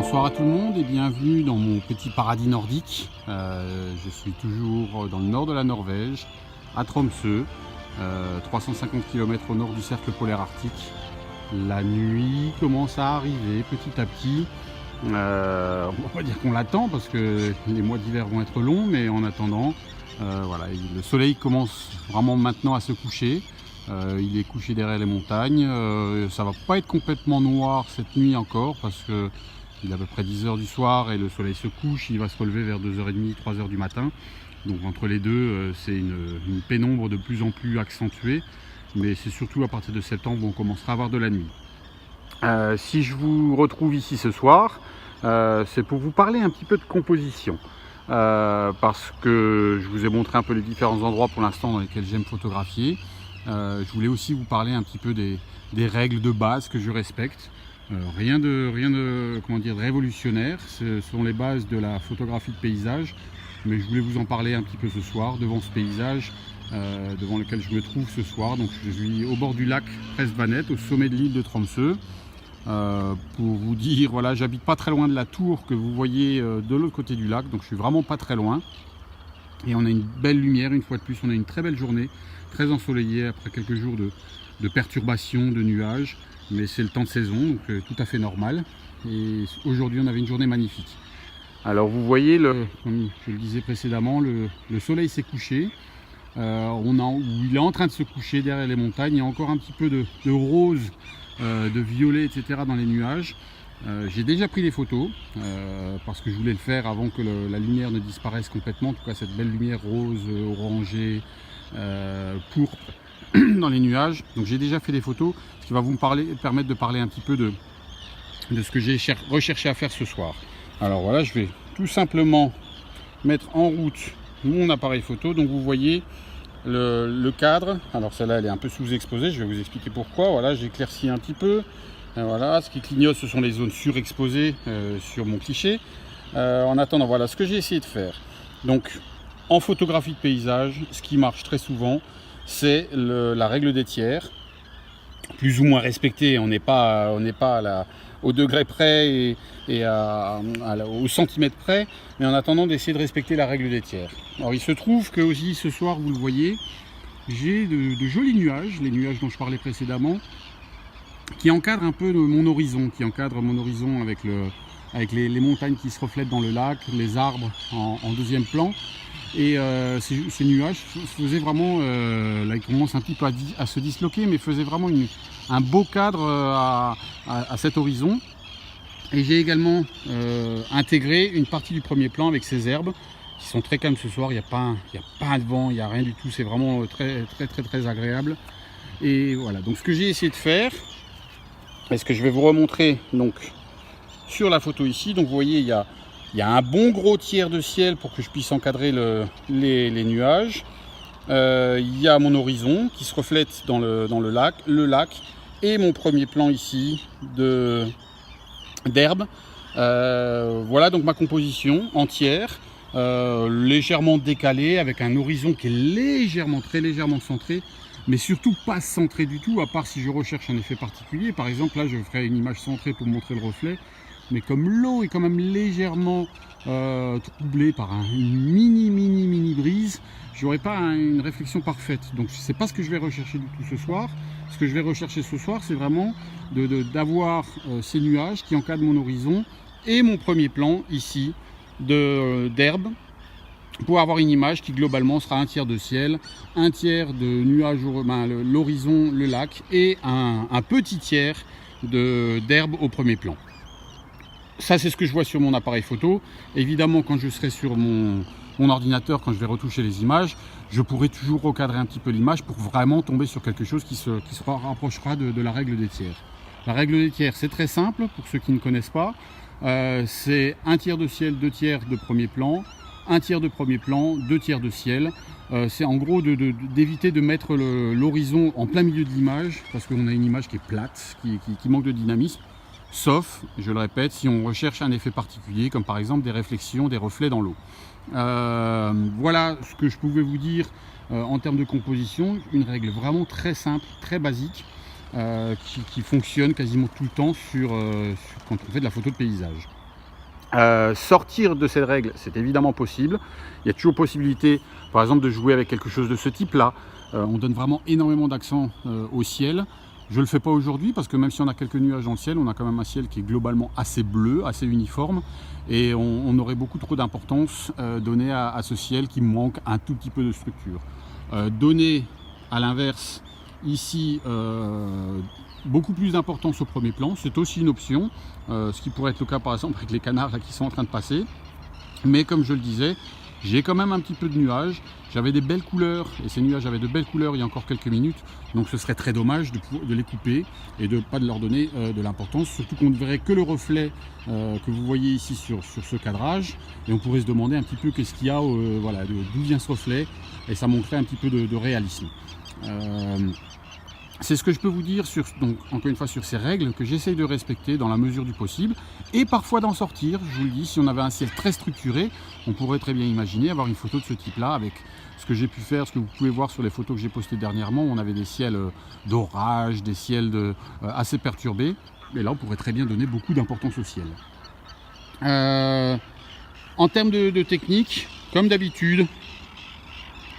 Bonsoir à tout le monde et bienvenue dans mon petit paradis nordique. Je suis toujours dans le nord de la Norvège, à Tromsø, 350 km au nord du cercle polaire arctique. La nuit commence à arriver petit à petit. On va pas dire qu'on l'attend parce que les mois d'hiver vont être longs, mais en attendant, voilà, le soleil commence vraiment maintenant à se coucher. Il est couché derrière les montagnes. Ça va pas être complètement noir cette nuit encore parce que il est à peu près 10 h du soir et le soleil se couche. Il va se relever vers 2h30, 3 h du matin. Donc entre les deux, c'est une pénombre de plus en plus accentuée. Mais c'est surtout à partir de septembre où on commencera à avoir de la nuit. Si je vous retrouve ici ce soir, c'est pour vous parler un petit peu de composition. Parce que je vous ai montré un peu les différents endroits pour l'instant dans lesquels j'aime photographier. Je voulais aussi vous parler un petit peu des règles de base que je respecte. Rien de comment dire, révolutionnaire, ce sont les bases de la photographie de paysage, mais je voulais vous en parler un petit peu ce soir devant ce paysage devant lequel je me trouve ce soir. Donc je suis au bord du lac Prestvanet, au sommet de l'île de Tromsø. Pour vous dire, voilà, j'habite pas très loin de la tour que vous voyez de l'autre côté du lac, donc je suis vraiment pas très loin. Et on a une belle lumière, une fois de plus, on a une très belle journée, très ensoleillée après quelques jours de perturbations, de nuages. Mais c'est le temps de saison, donc tout à fait normal. Et aujourd'hui, on avait une journée magnifique. Alors vous voyez, comme je le disais précédemment, le soleil s'est couché. Il est en train de se coucher derrière les montagnes. Il y a encore un petit peu de rose, de violet, etc. dans les nuages. J'ai déjà pris des photos parce que je voulais le faire avant que la lumière ne disparaisse complètement. En tout cas, cette belle lumière rose, orangée, pourpre dans les nuages. Donc j'ai déjà fait des photos, ce qui va vous permettre de parler un petit peu de ce que j'ai recherché à faire ce soir. Alors voilà, je vais tout simplement mettre en route mon appareil photo. Donc vous voyez le cadre. Alors celle-là, elle est un peu sous-exposée, je vais vous expliquer pourquoi. Voilà, j'éclaircis un petit peu. Voilà, ce qui clignote, ce sont les zones surexposées sur mon cliché. En attendant, voilà ce que j'ai essayé de faire. Donc en photographie de paysage, ce qui marche très souvent, c'est la règle des tiers, plus ou moins respectée. On n'est pas au degré près et au centimètre près, mais en attendant d'essayer de respecter la règle des tiers. Alors il se trouve que aussi ce soir, vous le voyez, j'ai de jolis nuages, les nuages dont je parlais précédemment, qui encadrent un peu mon horizon, avec les montagnes qui se reflètent dans le lac, les arbres en deuxième plan. Et ces nuages faisaient vraiment, là ils commencent un petit peu à se disloquer, mais faisaient vraiment un beau cadre à cet horizon. Et j'ai également intégré une partie du premier plan avec ces herbes qui sont très calmes ce soir. Il n'y a pas de vent, il n'y a rien du tout, c'est vraiment très agréable. Et voilà, donc ce que j'ai essayé de faire, et ce que je vais vous remontrer donc sur la photo ici, donc vous voyez il y a un bon gros tiers de ciel pour que je puisse encadrer les nuages. Il y a mon horizon qui se reflète dans le lac et mon premier plan ici d'herbe. Voilà donc ma composition entière, légèrement décalée avec un horizon qui est très légèrement centré, mais surtout pas centré du tout, à part si je recherche un effet particulier. Par exemple là je ferai une image centrée pour montrer le reflet. Mais comme l'eau est quand même légèrement troublée par une mini brise, je n'aurai pas une réflexion parfaite. Donc c'est pas ce que je vais rechercher du tout ce soir. Ce que je vais rechercher ce soir, c'est vraiment d'avoir ces nuages qui encadrent mon horizon et mon premier plan ici d'herbe, pour avoir une image qui globalement sera un tiers de ciel, un tiers de nuages, l'horizon, le lac, et un petit tiers d'herbe au premier plan. Ça, c'est ce que je vois sur mon appareil photo. Évidemment, quand je serai sur mon ordinateur, quand je vais retoucher les images, je pourrai toujours recadrer un petit peu l'image pour vraiment tomber sur quelque chose qui se rapprochera de la règle des tiers. La règle des tiers, c'est très simple pour ceux qui ne connaissent pas. C'est un tiers de ciel, deux tiers de premier plan, un tiers de premier plan, deux tiers de ciel. C'est en gros d'éviter de mettre l'horizon en plein milieu de l'image, parce qu'on a une image qui est plate, qui manque de dynamisme. Sauf, je le répète, si on recherche un effet particulier, comme par exemple des réflexions, des reflets dans l'eau. Voilà ce que je pouvais vous dire en termes de composition. Une règle vraiment très simple, très basique, qui fonctionne quasiment tout le temps quand on fait de la photo de paysage. Sortir de cette règle, c'est évidemment possible. Il y a toujours possibilité, par exemple, de jouer avec quelque chose de ce type-là. On donne vraiment énormément d'accent au ciel. Je ne le fais pas aujourd'hui parce que même si on a quelques nuages dans le ciel, on a quand même un ciel qui est globalement assez bleu, assez uniforme. Et on aurait beaucoup trop d'importance donnée à ce ciel qui manque un tout petit peu de structure. Donner à l'inverse ici beaucoup plus d'importance au premier plan, c'est aussi une option, ce qui pourrait être le cas par exemple avec les canards là, qui sont en train de passer. Mais comme je le disais, j'ai quand même un petit peu de nuages, j'avais des belles couleurs, et ces nuages avaient de belles couleurs il y a encore quelques minutes, donc ce serait très dommage de les couper et de ne pas leur donner de l'importance, surtout qu'on ne verrait que le reflet que vous voyez ici sur ce cadrage, et on pourrait se demander un petit peu qu'est-ce qu'il y a, voilà, d'où vient ce reflet, et ça montrerait un petit peu de réalisme. C'est ce que je peux vous dire, donc, encore une fois, sur ces règles que j'essaye de respecter dans la mesure du possible et parfois d'en sortir. Je vous le dis, si on avait un ciel très structuré, on pourrait très bien imaginer avoir une photo de ce type-là avec ce que j'ai pu faire, ce que vous pouvez voir sur les photos que j'ai postées dernièrement, où on avait des ciels d'orage, des ciels assez perturbés. Et là, on pourrait très bien donner beaucoup d'importance au ciel. En termes de technique, comme d'habitude,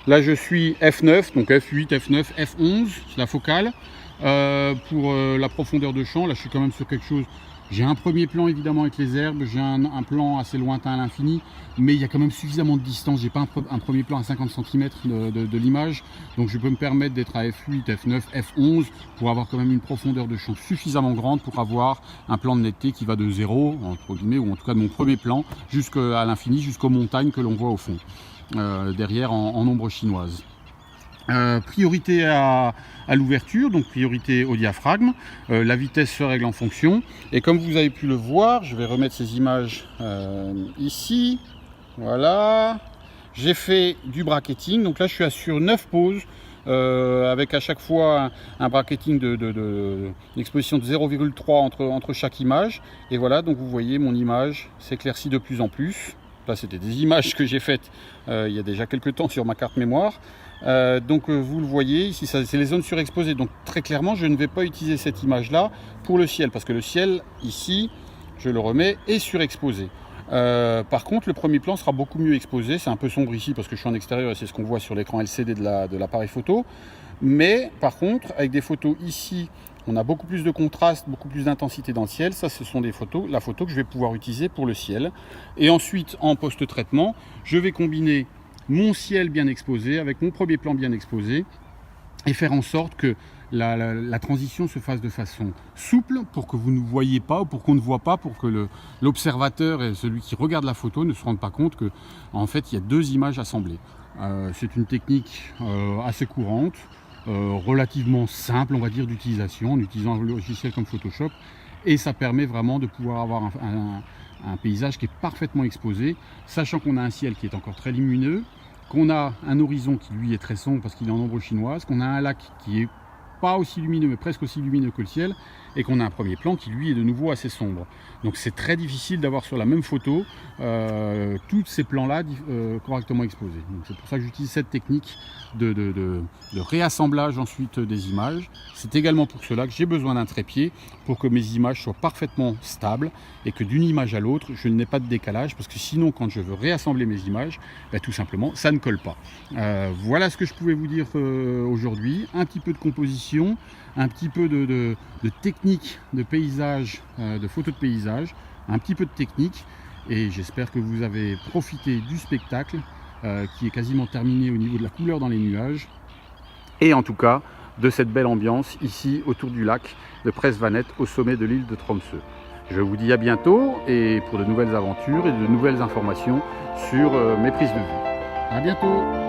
là je suis F9, donc F8, F9, F11, c'est la focale. Pour la profondeur de champ, là je suis quand même sur quelque chose. J'ai un premier plan évidemment avec les herbes, j'ai un plan assez lointain à l'infini, mais il y a quand même suffisamment de distance. J'ai pas un premier plan à 50 cm de l'image, donc je peux me permettre d'être à F8, F9, F11 pour avoir quand même une profondeur de champ suffisamment grande pour avoir un plan de netteté qui va de 0, entre guillemets, ou en tout cas de mon premier plan, jusqu'à l'infini, jusqu'aux montagnes que l'on voit au fond. Derrière en ombre chinoise. Priorité à l'ouverture, donc priorité au diaphragme. La vitesse se règle en fonction. Et comme vous avez pu le voir, je vais remettre ces images ici. Voilà. J'ai fait du bracketing. Donc là, je suis sur 9 poses. Avec à chaque fois un bracketing d'exposition de 0,3 entre chaque image. Et voilà, donc vous voyez, mon image s'éclaircit de plus en plus. Là, c'était des images que j'ai faites il y a déjà quelques temps sur ma carte mémoire. Donc vous le voyez, ici c'est les zones surexposées. Donc très clairement, je ne vais pas utiliser cette image-là pour le ciel, parce que le ciel, ici, je le remets, est surexposé. Par contre, le premier plan sera beaucoup mieux exposé. C'est un peu sombre ici parce que je suis en extérieur et c'est ce qu'on voit sur l'écran LCD de l'appareil photo. Mais par contre, avec des photos ici, on a beaucoup plus de contraste, beaucoup plus d'intensité dans le ciel. Ça, ce sont des photos, la photo que je vais pouvoir utiliser pour le ciel. Et ensuite, en post-traitement, je vais combiner mon ciel bien exposé avec mon premier plan bien exposé et faire en sorte que la transition se fasse de façon souple pour que vous ne voyez pas ou pour qu'on ne voit pas, pour que l'observateur et celui qui regarde la photo ne se rendent pas compte que en fait il y a deux images assemblées. C'est une technique assez courante, relativement simple on va dire d'utilisation en utilisant un logiciel comme Photoshop, et ça permet vraiment de pouvoir avoir un paysage qui est parfaitement exposé, sachant qu'on a un ciel qui est encore très lumineux, qu'on a un horizon qui lui est très sombre parce qu'il est en ombre chinoise, qu'on a un lac qui est pas aussi lumineux mais presque aussi lumineux que le ciel, et qu'on a un premier plan qui lui est de nouveau assez sombre. Donc c'est très difficile d'avoir sur la même photo tous ces plans là correctement exposés. C'est pour ça que j'utilise cette technique de réassemblage ensuite des images. C'est également pour cela que j'ai besoin d'un trépied pour que mes images soient parfaitement stables et que d'une image à l'autre je n'ai pas de décalage, parce que sinon quand je veux réassembler mes images, tout simplement ça ne colle pas. Voilà ce que je pouvais vous dire aujourd'hui. Un petit peu de composition, un petit peu de technique de paysage, de photos de paysage, un petit peu de technique, et j'espère que vous avez profité du spectacle qui est quasiment terminé au niveau de la couleur dans les nuages, et en tout cas de cette belle ambiance ici autour du lac de Prestvanet au sommet de l'île de Tromsø. Je vous dis à bientôt et pour de nouvelles aventures et de nouvelles informations sur mes prises de vue. À bientôt.